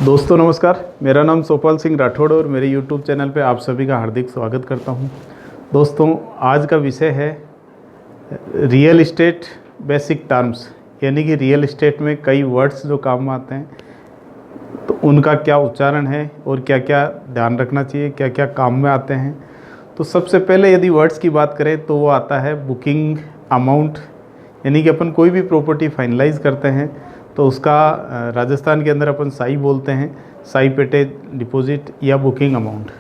दोस्तों नमस्कार, मेरा नाम सोपाल सिंह राठौड़ और मेरे YouTube चैनल पे आप सभी का हार्दिक स्वागत करता हूं। दोस्तों आज का विषय है रियल इस्टेट बेसिक टर्म्स, यानी कि रियल इस्टेट में कई वर्ड्स जो काम में आते हैं तो उनका क्या उच्चारण है और क्या क्या ध्यान रखना चाहिए, क्या क्या काम में आते हैं। तो सबसे पहले यदि वर्ड्स की बात करें तो वो आता है बुकिंग अमाउंट, यानी कि अपन कोई भी प्रॉपर्टी फाइनलाइज करते हैं तो उसका राजस्थान के अंदर अपन साई बोलते हैं, साई पेटे डिपॉजिट या बुकिंग अमाउंट।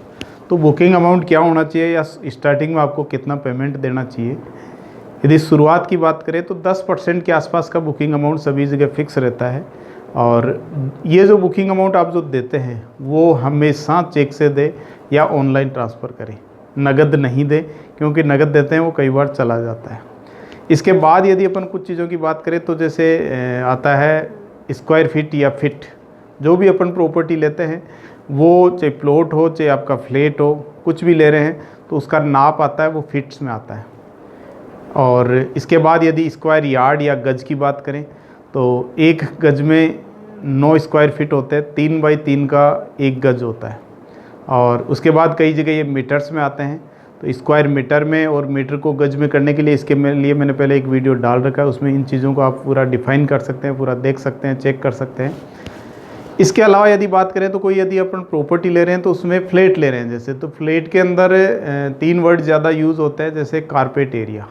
तो बुकिंग अमाउंट क्या होना चाहिए या स्टार्टिंग में आपको कितना पेमेंट देना चाहिए। यदि शुरुआत की बात करें तो 10% के आसपास का बुकिंग अमाउंट सभी जगह फिक्स रहता है। और ये जो बुकिंग अमाउंट आप जो देते हैं वो हमेशा चेक से दे या ऑनलाइन ट्रांसफ़र करें, नगद नहीं दे, क्योंकि नगद देते हैं वो कई बार चला जाता है। इसके बाद यदि अपन कुछ चीज़ों की बात करें तो जैसे आता है स्क्वायर फीट या फिट, जो भी अपन प्रॉपर्टी लेते हैं वो चाहे प्लॉट हो चाहे आपका फ्लैट हो, कुछ भी ले रहे हैं तो उसका नाप आता है वो फिट्स में आता है। और इसके बाद यदि स्क्वायर यार्ड या गज की बात करें तो एक गज में 9 स्क्वायर फीट होते हैं, 3 बाई 3 का एक गज होता है। और उसके बाद कई जगह ये मीटर्स में आते हैं, तो स्क्वायर मीटर में और मीटर को गज में करने के लिए इसके लिए मैंने पहले एक वीडियो डाल रखा है, उसमें इन चीज़ों को आप पूरा डिफाइन कर सकते हैं, पूरा देख सकते हैं, चेक कर सकते हैं। इसके अलावा यदि बात करें तो कोई यदि अपन प्रॉपर्टी ले रहे हैं तो उसमें फ्लैट ले रहे हैं जैसे, तो फ्लैट के अंदर 3 वर्ड ज़्यादा यूज़ होता है, जैसे कारपेट एरिया।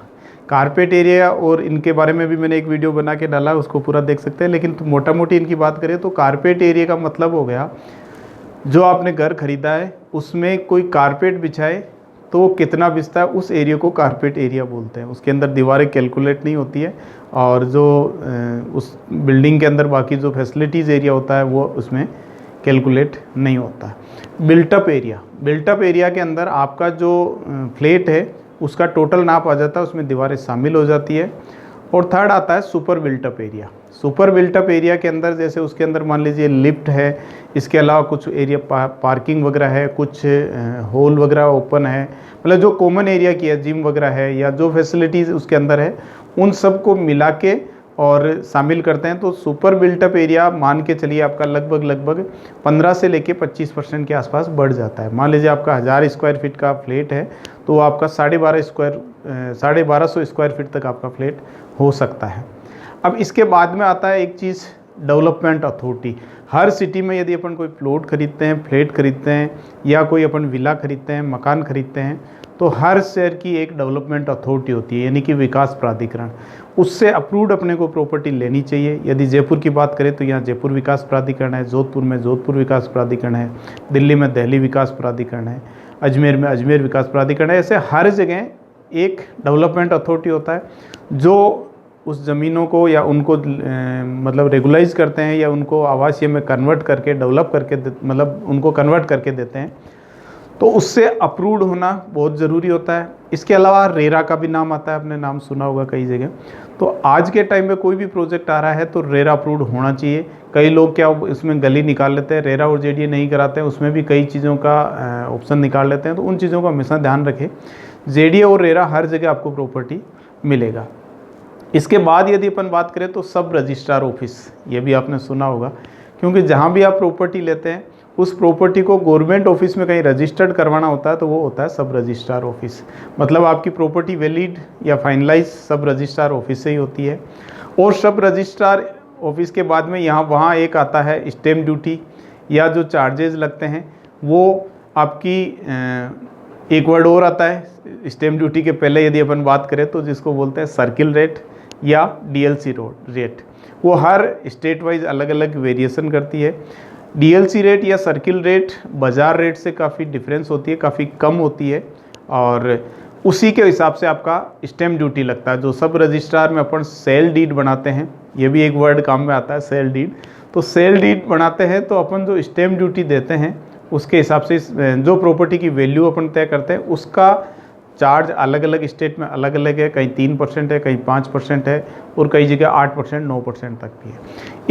कारपेट एरिया और इनके बारे में भी मैंने एक वीडियो बना के डाला, उसको पूरा देख सकते हैं। लेकिन तो मोटा मोटी इनकी बात करें तो कारपेट एरिया का मतलब हो गया जो आपने घर खरीदा है उसमें कोई कारपेट बिछाए तो वो कितना बिछता है उस एरिया को कारपेट एरिया बोलते हैं। उसके अंदर दीवारें कैलकुलेट नहीं होती है और जो उस बिल्डिंग के अंदर बाकी जो फैसिलिटीज़ एरिया होता है वो उसमें कैलकुलेट नहीं होता। बिल्टअप एरिया के अंदर आपका जो फ्लैट है उसका टोटल नाप आ जाता है, उसमें दीवारें शामिल हो जाती है। और थर्ड आता है super built up area. Super built up area के अंदर जैसे उसके अंदर मान लीजिए लिफ्ट है, इसके अलावा कुछ एरिया पार्किंग वगैरह है, कुछ हॉल वगैरह ओपन है, मतलब जो कॉमन एरिया की है, जिम वगैरह है या जो फैसिलिटीज़ उसके अंदर है उन सब को मिला के और शामिल करते हैं। तो सुपर बिल्टअप एरिया मान के चलिए आपका लगभग 15 से लेके 25% के आसपास बढ़ जाता है। मान लीजिए आपका 1000 स्क्वायर फीट का फ्लैट है तो आपका 1250 स्क्वायर फीट तक आपका फ्लैट हो सकता है। अब इसके बाद में आता है एक चीज़ डेवलपमेंट अथॉरिटी। हर सिटी में यदि अपन कोई प्लॉट खरीदते हैं, फ्लैट खरीदते हैं या कोई अपन विला खरीदते हैं, मकान खरीदते हैं तो हर शहर की एक डेवलपमेंट अथॉरिटी होती है, यानी कि विकास प्राधिकरण। उससे अप्रूव्ड अपने को प्रॉपर्टी लेनी चाहिए। यदि जयपुर की बात करें तो यहाँ जयपुर विकास प्राधिकरण है, जोधपुर में जोधपुर विकास प्राधिकरण है, दिल्ली में दिल्ली विकास प्राधिकरण है, अजमेर में अजमेर विकास प्राधिकरण है। ऐसे हर जगह एक डेवलपमेंट अथॉरिटी होता है जो उस ज़मीनों को या उनको मतलब रेगुलाइज करते हैं या उनको आवासीय में कन्वर्ट करके डेवलप करके मतलब उनको कन्वर्ट करके देते हैं। तो उससे अप्रूव्ड होना बहुत ज़रूरी होता है। इसके अलावा रेरा का भी नाम आता है, आपने नाम सुना होगा कई जगह। तो आज के टाइम में कोई भी प्रोजेक्ट आ रहा है तो रेरा अप्रूव्ड होना चाहिए। कई लोग क्या इसमें गली निकाल लेते हैं, रेरा और जेडीए नहीं कराते हैं, उसमें भी कई चीज़ों का ऑप्शन निकाल लेते हैं। तो उन चीज़ों का हमेशा ध्यान रखें। जेडीए और रेरा हर जगह आपको प्रॉपर्टी मिलेगा। इसके बाद यदि अपन बात करें तो सब रजिस्ट्रार ऑफिस, ये भी आपने सुना होगा, क्योंकि जहाँ भी आप प्रॉपर्टी लेते हैं उस प्रॉपर्टी को गवर्नमेंट ऑफिस में कहीं रजिस्टर्ड करवाना होता है तो वो होता है सब रजिस्ट्रार ऑफिस। मतलब आपकी प्रॉपर्टी वैलिड या फाइनलाइज सब रजिस्ट्रार ऑफिस से ही होती है। और सब रजिस्ट्रार ऑफिस के बाद में वहाँ एक आता है स्टैम्प ड्यूटी या जो चार्जेज लगते हैं वो आपकी एक वर्ड और आता है स्टैम्प ड्यूटी के पहले यदि अपन बात करें तो जिसको बोलते हैं सर्किल रेट या डीएलसी रेट। वो हर स्टेट वाइज अलग अलग वेरिएशन करती है। डीएलसी रेट या सर्किल रेट बाज़ार रेट से काफ़ी डिफरेंस होती है, काफ़ी कम होती है और उसी के हिसाब से आपका स्टैम्प ड्यूटी लगता है। जो सब रजिस्ट्रार में अपन सेल डीड बनाते हैं, ये भी एक वर्ड काम में आता है सेल डीड। तो सेल डीड बनाते हैं तो अपन जो स्टैम्प ड्यूटी देते हैं उसके हिसाब से जो प्रॉपर्टी की वैल्यू अपन तय करते हैं उसका चार्ज अलग अलग स्टेट में अलग अलग है। कहीं 3% है, कहीं 5% है और कई जगह 8%, 9% तक भी है।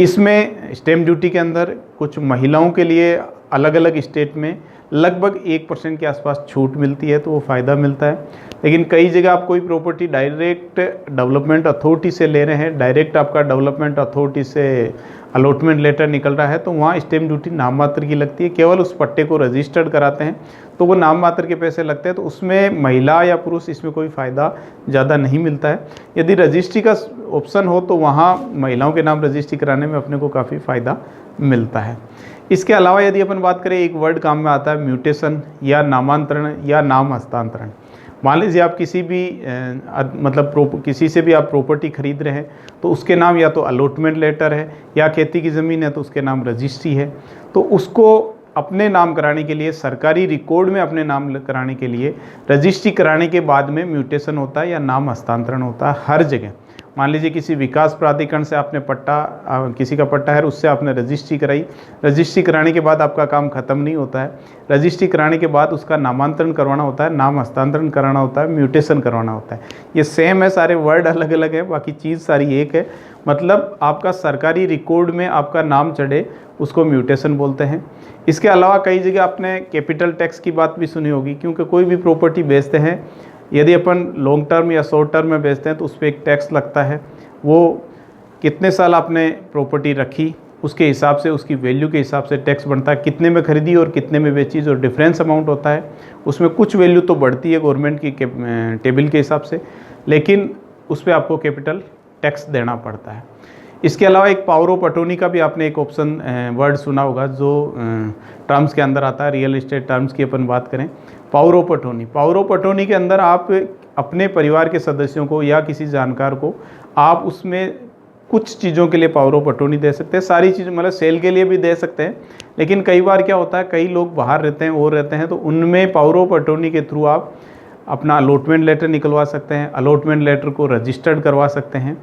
इसमें स्टैम्प ड्यूटी के अंदर कुछ महिलाओं के लिए अलग अलग स्टेट में लगभग 1% के आसपास छूट मिलती है, तो वो फ़ायदा मिलता है। लेकिन कई जगह आप कोई प्रॉपर्टी डायरेक्ट डेवलपमेंट अथॉरिटी से ले रहे हैं, डायरेक्ट आपका डेवलपमेंट अथॉरिटी से अलॉटमेंट लेटर निकल रहा है, तो वहाँ स्टैम्प ड्यूटी नाम मात्र की लगती है। केवल उस पट्टे को रजिस्टर्ड कराते हैं तो वो नाम मात्र के पैसे लगते हैं, तो उसमें महिला या पुरुष इसमें कोई फ़ायदा ज़्यादा नहीं मिलता है। यदि रजिस्ट्री का ऑप्शन हो तो वहाँ महिलाओं के नाम रजिस्ट्री कराने में अपने को काफ़ी फ़ायदा मिलता है। इसके अलावा यदि अपन बात करें, एक वर्ड काम में आता है म्यूटेशन या नामांतरण या नाम हस्तांतरण। मान लीजिए आप किसी भी किसी से भी आप प्रॉपर्टी खरीद रहे हैं तो उसके नाम या तो अलॉटमेंट लेटर है, या खेती की ज़मीन है तो उसके नाम रजिस्ट्री है, तो उसको अपने नाम कराने के लिए, सरकारी रिकॉर्ड में अपने नाम कराने के लिए रजिस्ट्री कराने के बाद में म्यूटेशन होता है या नाम हस्तांतरण होता है हर जगह। मान लीजिए किसी विकास प्राधिकरण से आपने किसी का पट्टा है, उससे आपने रजिस्ट्री कराई, रजिस्ट्री कराने के बाद आपका काम ख़त्म नहीं होता है। रजिस्ट्री कराने के बाद उसका नामांतरण करवाना होता है, नाम हस्तांतरण कराना होता है, म्यूटेशन करवाना होता है। ये सेम है, सारे वर्ड अलग अलग है, बाकी चीज़ सारी एक है। मतलब आपका सरकारी रिकॉर्ड में आपका नाम चढ़े उसको म्यूटेशन बोलते हैं। इसके अलावा कई जगह आपने कैपिटल टैक्स की बात भी सुनी होगी, क्योंकि कोई भी प्रॉपर्टी बेचते हैं, यदि अपन लॉन्ग टर्म या शॉर्ट टर्म में बेचते हैं तो उस पर एक टैक्स लगता है। वो कितने साल आपने प्रॉपर्टी रखी उसके हिसाब से, उसकी वैल्यू के हिसाब से टैक्स बनता है। कितने में खरीदी और कितने में बेची, जो डिफरेंस अमाउंट होता है उसमें कुछ वैल्यू तो बढ़ती है गवर्नमेंट की टेबल के हिसाब से, लेकिन उस पर आपको कैपिटल टैक्स देना पड़ता है। इसके अलावा एक पावर ऑफ अटॉर्नी का भी आपने एक ऑप्शन वर्ड सुना होगा, जो टर्म्स के अंदर आता है। रियल एस्टेट टर्म्स की अपन बात करें, power of attorney. Power of attorney के अंदर आप अपने परिवार के सदस्यों को या किसी जानकार को आप उसमें कुछ चीज़ों के लिए पावर ऑफ अटॉर्नी दे सकते हैं। सारी चीज़ मतलब सेल के लिए भी दे सकते हैं, लेकिन कई बार क्या होता है, कई लोग बाहर रहते हैं और रहते हैं, तो उनमें पावर ऑफ अटॉर्नी के थ्रू आप अपना अलॉटमेंट लेटर निकलवा सकते हैं, अलॉटमेंट लेटर को रजिस्टर्ड करवा सकते हैं,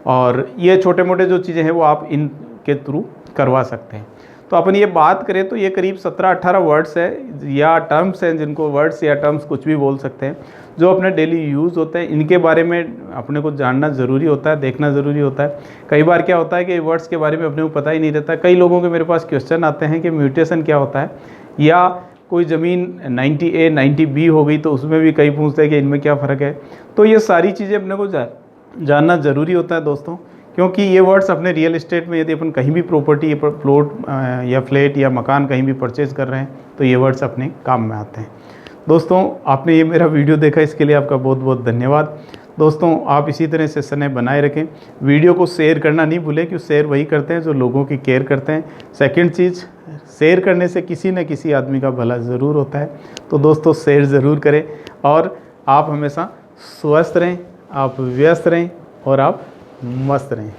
और ये छोटे मोटे जो चीज़ें हैं वो आप इनके थ्रू करवा सकते हैं। तो अपन ये बात करें तो ये करीब 17-18 वर्ड्स है या टर्म्स हैं, जिनको वर्ड्स या टर्म्स कुछ भी बोल सकते हैं, जो अपने डेली यूज़ होते हैं। इनके बारे में अपने को जानना ज़रूरी होता है, देखना ज़रूरी होता है। कई बार क्या होता है कि वर्ड्स के बारे में अपने को पता ही नहीं रहता। कई लोगों के मेरे पास क्वेश्चन आते हैं कि म्यूटेशन क्या होता है, या कोई ज़मीन 90A 90B हो गई तो उसमें भी कई पूछते हैं कि इनमें क्या फ़र्क है। तो ये सारी चीज़ें अपने को जानना ज़रूरी होता है दोस्तों, क्योंकि ये वर्ड्स अपने रियल एस्टेट में, यदि अपन कहीं भी प्रॉपर्टी प्लॉट या फ्लैट या मकान कहीं भी परचेज़ कर रहे हैं तो ये वर्ड्स अपने काम में आते हैं। दोस्तों, आपने ये मेरा वीडियो देखा, इसके लिए आपका बहुत बहुत धन्यवाद। दोस्तों, आप इसी तरह से समय बनाए रखें, वीडियो को शेयर करना नहीं भूलें, क्योंकि शेयर वही करते हैं जो लोगों की केयर करते हैं। सेकंड चीज़, शेयर करने से किसी न किसी आदमी का भला ज़रूर होता है। तो दोस्तों, शेयर ज़रूर करें, और आप हमेशा स्वस्थ रहें, आप व्यस्त रहें और आप मस्त रहें।